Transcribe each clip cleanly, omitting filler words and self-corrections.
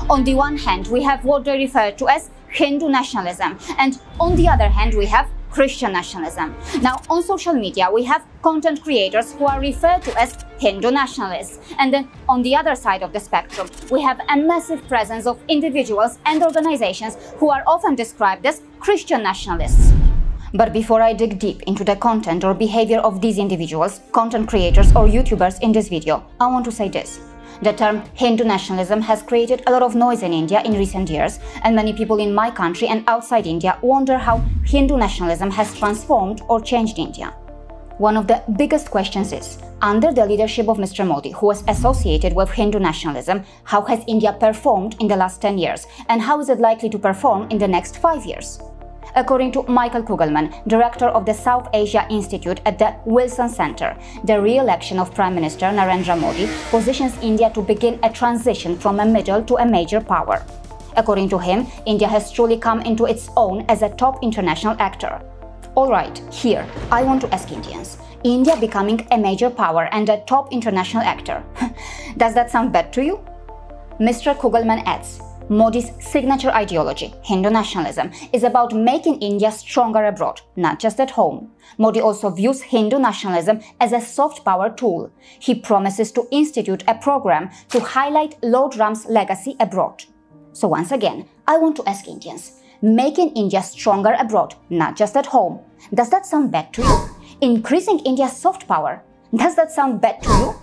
On the one hand, we have what they refer to as Hindu nationalism, and on the other hand, we have Christian nationalism. Now, on social media, we have content creators who are referred to as Hindu nationalists. And then on the other side of the spectrum, we have a massive presence of individuals and organizations who are often described as Christian nationalists. But before I dig deep into the content or behavior of these individuals, content creators or YouTubers in this video, I want to say this. The term Hindu nationalism has created a lot of noise in India in recent years, and many people in my country and outside India wonder how Hindu nationalism has transformed or changed India. One of the biggest questions is, under the leadership of Mr. Modi, who was associated with Hindu nationalism, how has India performed in the last 10 years, and how is it likely to perform in the next 5 years? According to Michael Kugelman, director of the South Asia Institute at the Wilson Center, the re-election of Prime Minister Narendra Modi positions India to begin a transition from a middle to a major power. According to him, India has truly come into its own as a top international actor. Alright, here, I want to ask Indians, India becoming a major power and a top international actor. Does that sound bad to you? Mr. Kugelman adds, Modi's signature ideology, Hindu nationalism, is about making India stronger abroad, not just at home. Modi also views Hindu nationalism as a soft power tool. He promises to institute a program to highlight Lord Ram's legacy abroad. So once again, I want to ask Indians, making India stronger abroad, not just at home, does that sound bad to you? Increasing India's soft power, does that sound bad to you?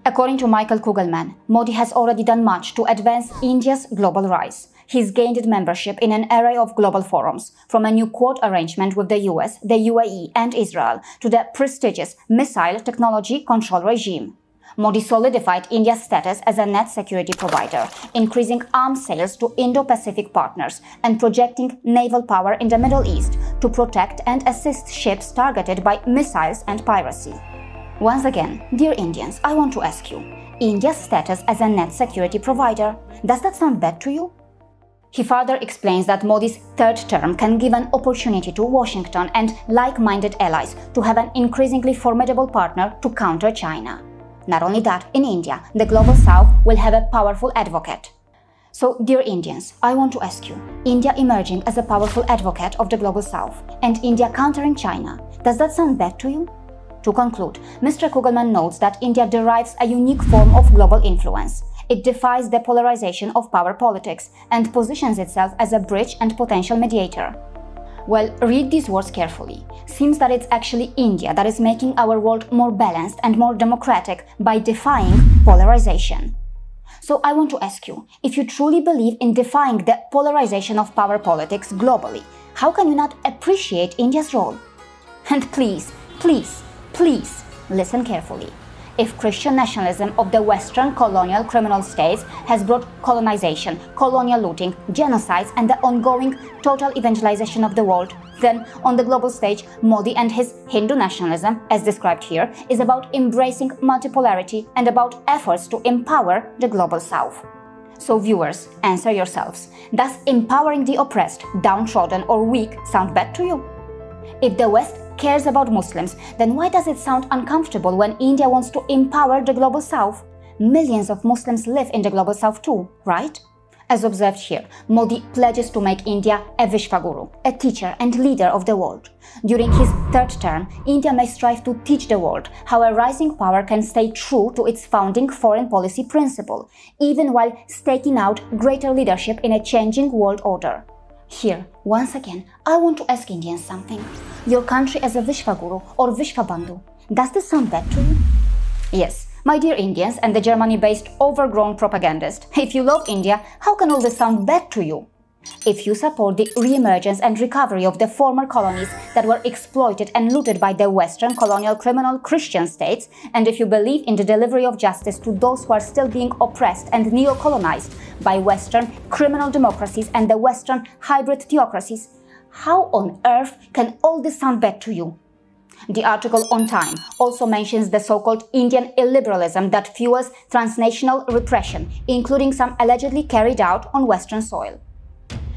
According to Michael Kugelman, Modi has already done much to advance India's global rise. He's gained membership in an array of global forums, from a new Quad arrangement with the US, the UAE and Israel, to the prestigious Missile Technology Control Regime. Modi solidified India's status as a net security provider, increasing arms sales to Indo-Pacific partners and projecting naval power in the Middle East to protect and assist ships targeted by missiles and piracy. Once again, dear Indians, I want to ask you, India's status as a net security provider, does that sound bad to you? He further explains that Modi's third term can give an opportunity to Washington and like-minded allies to have an increasingly formidable partner to counter China. Not only that, in India, the Global South will have a powerful advocate. So, dear Indians, I want to ask you, India emerging as a powerful advocate of the Global South and India countering China, does that sound bad to you? To conclude, Mr. Kugelman notes that India derives a unique form of global influence. It defies the polarization of power politics and positions itself as a bridge and potential mediator. Well, read these words carefully. Seems that it's actually India that is making our world more balanced and more democratic by defying polarization. So I want to ask you, if you truly believe in defying the polarization of power politics globally, how can you not appreciate India's role? And please, listen carefully. If Christian nationalism of the Western colonial criminal states has brought colonization, colonial looting, genocides and the ongoing total evangelization of the world, then on the global stage, Modi and his Hindu nationalism, as described here, is about embracing multipolarity and about efforts to empower the global South. So viewers, answer yourselves. Does empowering the oppressed, downtrodden or weak sound bad to you? If the West cares about Muslims, then why does it sound uncomfortable when India wants to empower the Global South? Millions of Muslims live in the Global South too, right? As observed here, Modi pledges to make India a Vishwaguru, a teacher and leader of the world. During his third term, India may strive to teach the world how a rising power can stay true to its founding foreign policy principle, even while staking out greater leadership in a changing world order. Here, once again, I want to ask Indians something. Your country as a Vishwaguru or Vishwabandhu, does this sound bad to you? Yes, my dear Indians and the Germany-based overgrown propagandist, if you love India, how can all this sound bad to you? If you support the re-emergence and recovery of the former colonies that were exploited and looted by the Western colonial criminal Christian states, and if you believe in the delivery of justice to those who are still being oppressed and neo-colonized by Western criminal democracies and the Western hybrid theocracies, how on earth can all this sound bad to you? The article on Time also mentions the so-called Indian illiberalism that fuels transnational repression, including some allegedly carried out on Western soil.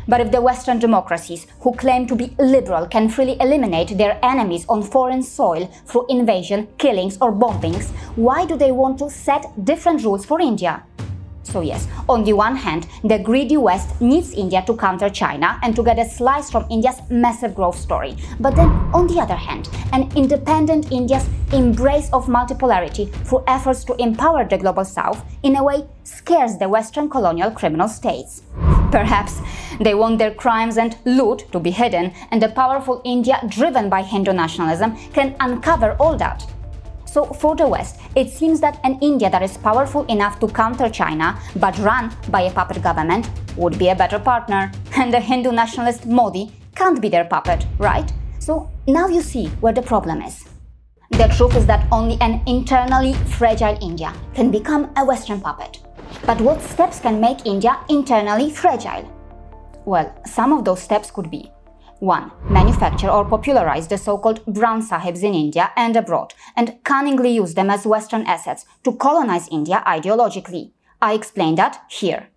But if the Western democracies, who claim to be liberal, can freely eliminate their enemies on foreign soil through invasion, killings or bombings, why do they want to set different rules for India? So yes, on the one hand, the greedy West needs India to counter China and to get a slice from India's massive growth story. But then, on the other hand, an independent India's embrace of multipolarity through efforts to empower the global South, in a way, scares the Western colonial criminal states. Perhaps they want their crimes and loot to be hidden, and a powerful India driven by Hindu nationalism can uncover all that. So for the West, it seems that an India that is powerful enough to counter China, but run by a puppet government, would be a better partner. And the Hindu nationalist Modi can't be their puppet, right? So now you see where the problem is. The truth is that only an internally fragile India can become a Western puppet. But what steps can make India internally fragile? Well, some of those steps could be: 1. Manufacture or popularize the so-called brown sahibs in India and abroad, and cunningly use them as Western assets to colonize India ideologically. I explain that here.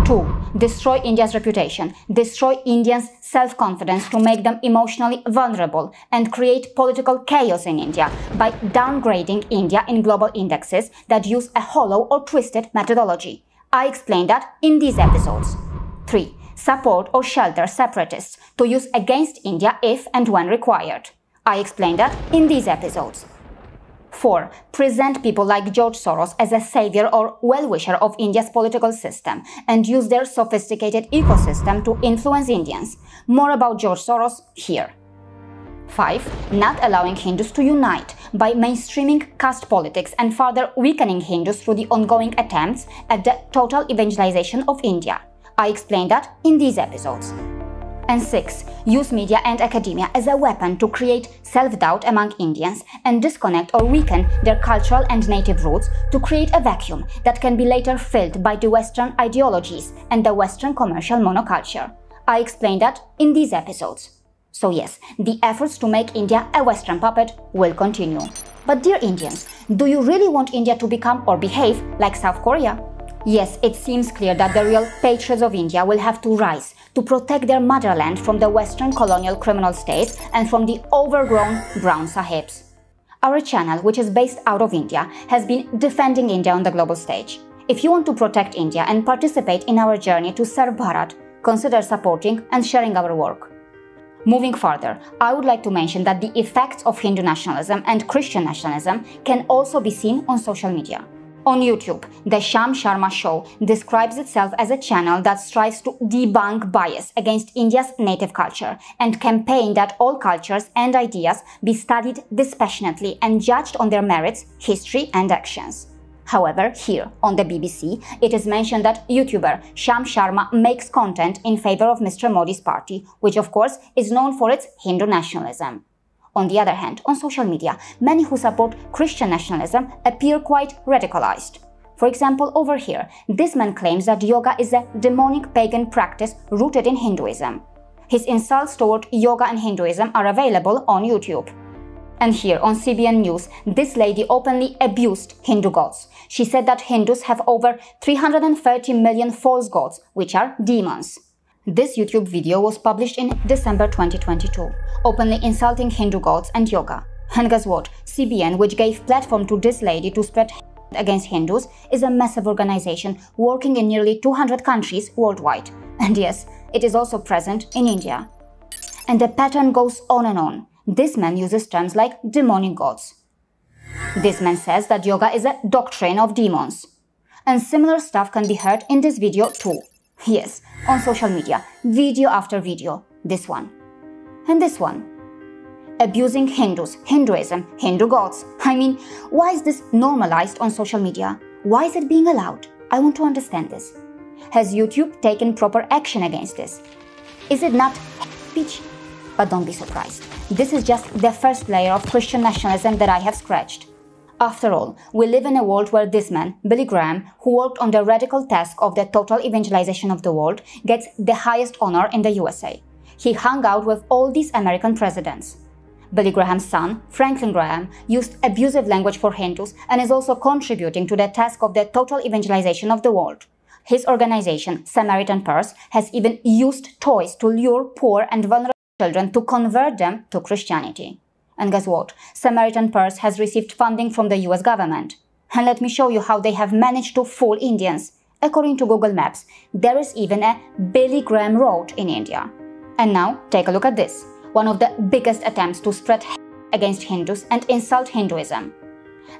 2. Destroy India's reputation, destroy Indians' self-confidence to make them emotionally vulnerable, and create political chaos in India by downgrading India in global indexes that use a hollow or twisted methodology. I explain that in these episodes. 3. Support or shelter separatists to use against India if and when required. I explain that in these episodes. 4. Present people like George Soros as a savior or well-wisher of India's political system and use their sophisticated ecosystem to influence Indians. More about George Soros here. 5. Not allowing Hindus to unite by mainstreaming caste politics and further weakening Hindus through the ongoing attempts at the total evangelization of India. I explain that in these episodes. And 6. Use media and academia as a weapon to create self-doubt among Indians and disconnect or weaken their cultural and native roots to create a vacuum that can be later filled by the Western ideologies and the Western commercial monoculture. I explain that in these episodes. So yes, the efforts to make India a Western puppet will continue. But dear Indians, do you really want India to become or behave like South Korea? Yes, it seems clear that the real patriots of India will have to rise to protect their motherland from the Western colonial criminal states and from the overgrown brown sahibs. Our channel, which is based out of India, has been defending India on the global stage. If you want to protect India and participate in our journey to serve Bharat, consider supporting and sharing our work. Moving further, I would like to mention that the effects of Hindu nationalism and Christian nationalism can also be seen on social media. On YouTube, the Sham Sharma Show describes itself as a channel that strives to debunk bias against India's native culture and campaign that all cultures and ideas be studied dispassionately and judged on their merits, history and actions. However, here, on the BBC, it is mentioned that YouTuber Sham Sharma makes content in favor of Mr. Modi's party, which of course is known for its Hindu nationalism. On the other hand, on social media, many who support Christian nationalism appear quite radicalized. For example, over here, this man claims that yoga is a demonic pagan practice rooted in Hinduism. His insults toward yoga and Hinduism are available on YouTube. And here on CBN News, this lady openly abused Hindu gods. She said that Hindus have over 330 million false gods, which are demons. This YouTube video was published in December 2022, openly insulting Hindu gods and yoga. And guess what? CBN, which gave platform to this lady to spread against Hindus, is a massive organization working in nearly 200 countries worldwide. And yes, it is also present in India. And the pattern goes on and on. This man uses terms like demonic gods. This man says that yoga is a doctrine of demons. And similar stuff can be heard in this video too. Yes, on social media, video after video, this one. And this one. Abusing Hindus, Hinduism, Hindu gods. I mean, why is this normalized on social media? Why is it being allowed? I want to understand this. Has YouTube taken proper action against this? Is it not speech? But don't be surprised. This is just the first layer of Christian nationalism that I have scratched. After all, we live in a world where this man, Billy Graham, who worked on the radical task of the total evangelization of the world, gets the highest honor in the USA. He hung out with all these American presidents. Billy Graham's son, Franklin Graham, used abusive language for Hindus and is also contributing to the task of the total evangelization of the world. His organization, Samaritan Purse, has even used toys to lure poor and vulnerable children to convert them to Christianity. And guess what? Samaritan Purse has received funding from the US government. And let me show you how they have managed to fool Indians. According to Google Maps, there is even a Billy Graham Road in India. And now, take a look at this. One of the biggest attempts to spread hate against Hindus and insult Hinduism.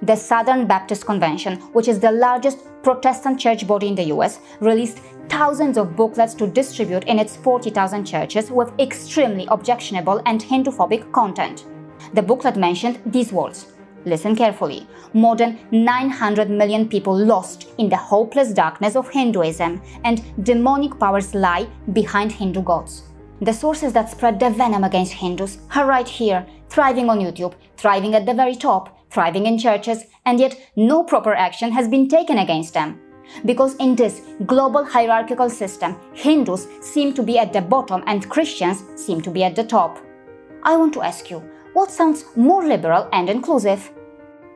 The Southern Baptist Convention, which is the largest Protestant church body in the US, released thousands of booklets to distribute in its 40,000 churches with extremely objectionable and Hinduphobic content. The booklet mentioned these words. Listen carefully. More than 900 million people lost in the hopeless darkness of Hinduism, and demonic powers lie behind Hindu gods. The sources that spread the venom against Hindus are right here, thriving on YouTube, thriving at the very top, thriving in churches, and yet no proper action has been taken against them. Because in this global hierarchical system, Hindus seem to be at the bottom and Christians seem to be at the top. I want to ask you, what sounds more liberal and inclusive?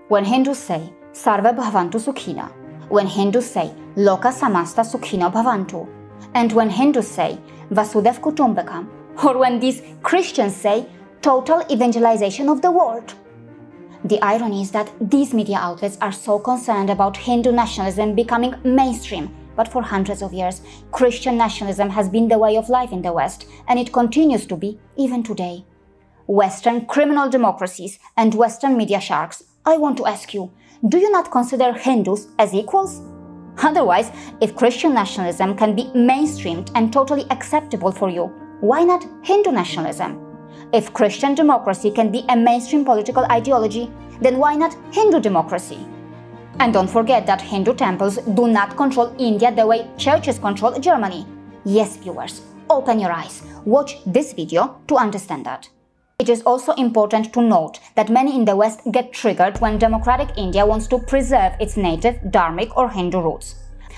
When Hindus say Sarve Bhavantu Sukhina, when Hindus say Loka Samasta Sukhino Bhavantu, and when Hindus say Vasudev Kutumbakam, or when these Christians say total evangelization of the world. The irony is that these media outlets are so concerned about Hindu nationalism becoming mainstream, but for hundreds of years, Christian nationalism has been the way of life in the West, and it continues to be even today. Western criminal democracies and Western media sharks, I want to ask you, do you not consider Hindus as equals? Otherwise, if Christian nationalism can be mainstreamed and totally acceptable for you, why not Hindu nationalism? If Christian democracy can be a mainstream political ideology, then why not Hindu democracy? And don't forget that Hindu temples do not control India the way churches control Germany. Yes, viewers, open your eyes. Watch this video to understand that. It is also important to note that many in the West get triggered when democratic India wants to preserve its native, dharmic or Hindu roots.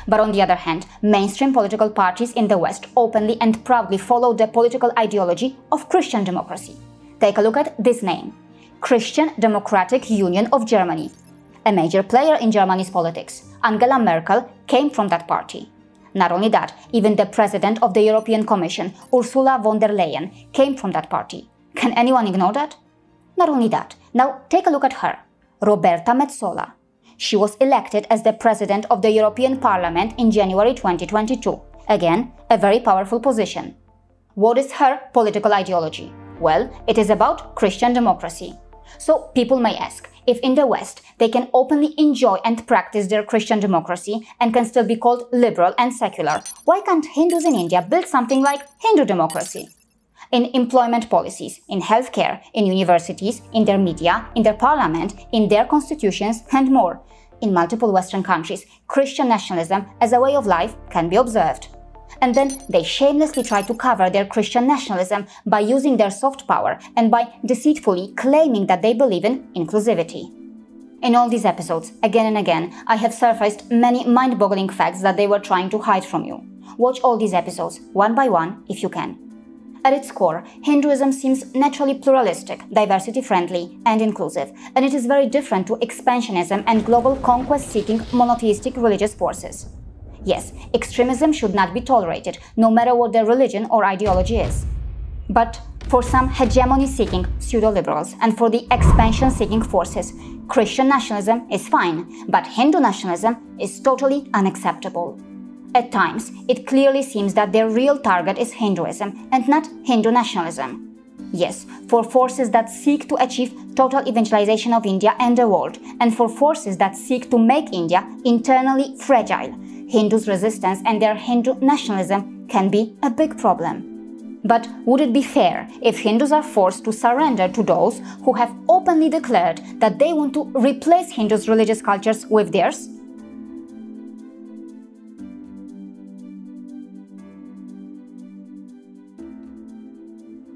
But on the other hand, mainstream political parties in the West openly and proudly follow the political ideology of Christian democracy. Take a look at this name, Christian Democratic Union of Germany. A major player in Germany's politics, Angela Merkel, came from that party. Not only that, even the president of the European Commission, Ursula von der Leyen, came from that party. Can anyone ignore that? Not only that, now take a look at her, Roberta Metsola. She was elected as the president of the European Parliament in January 2022. Again, a very powerful position. What is her political ideology? Well, it is about Christian democracy. So people may ask, if in the West they can openly enjoy and practice their Christian democracy and can still be called liberal and secular, why can't Hindus in India build something like Hindu democracy? In employment policies, in healthcare, in universities, in their media, in their parliament, in their constitutions, and more. In multiple Western countries, Christian nationalism as a way of life can be observed. And then they shamelessly try to cover their Christian nationalism by using their soft power and by deceitfully claiming that they believe in inclusivity. In all these episodes, again and again, I have surfaced many mind-boggling facts that they were trying to hide from you. Watch all these episodes, one by one, if you can. At its core, Hinduism seems naturally pluralistic, diversity-friendly, and inclusive, and it is very different to expansionism and global conquest-seeking monotheistic religious forces. Yes, extremism should not be tolerated, no matter what their religion or ideology is. But for some hegemony-seeking pseudo-liberals and for the expansion-seeking forces, Christian nationalism is fine, but Hindu nationalism is totally unacceptable. At times, it clearly seems that their real target is Hinduism and not Hindu nationalism. Yes, for forces that seek to achieve total evangelization of India and the world, and for forces that seek to make India internally fragile, Hindus' resistance and their Hindu nationalism can be a big problem. But would it be fair if Hindus are forced to surrender to those who have openly declared that they want to replace Hindus' religious cultures with theirs?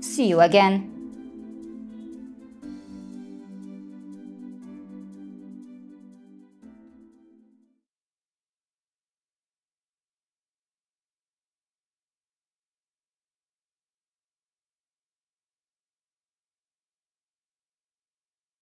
See you again.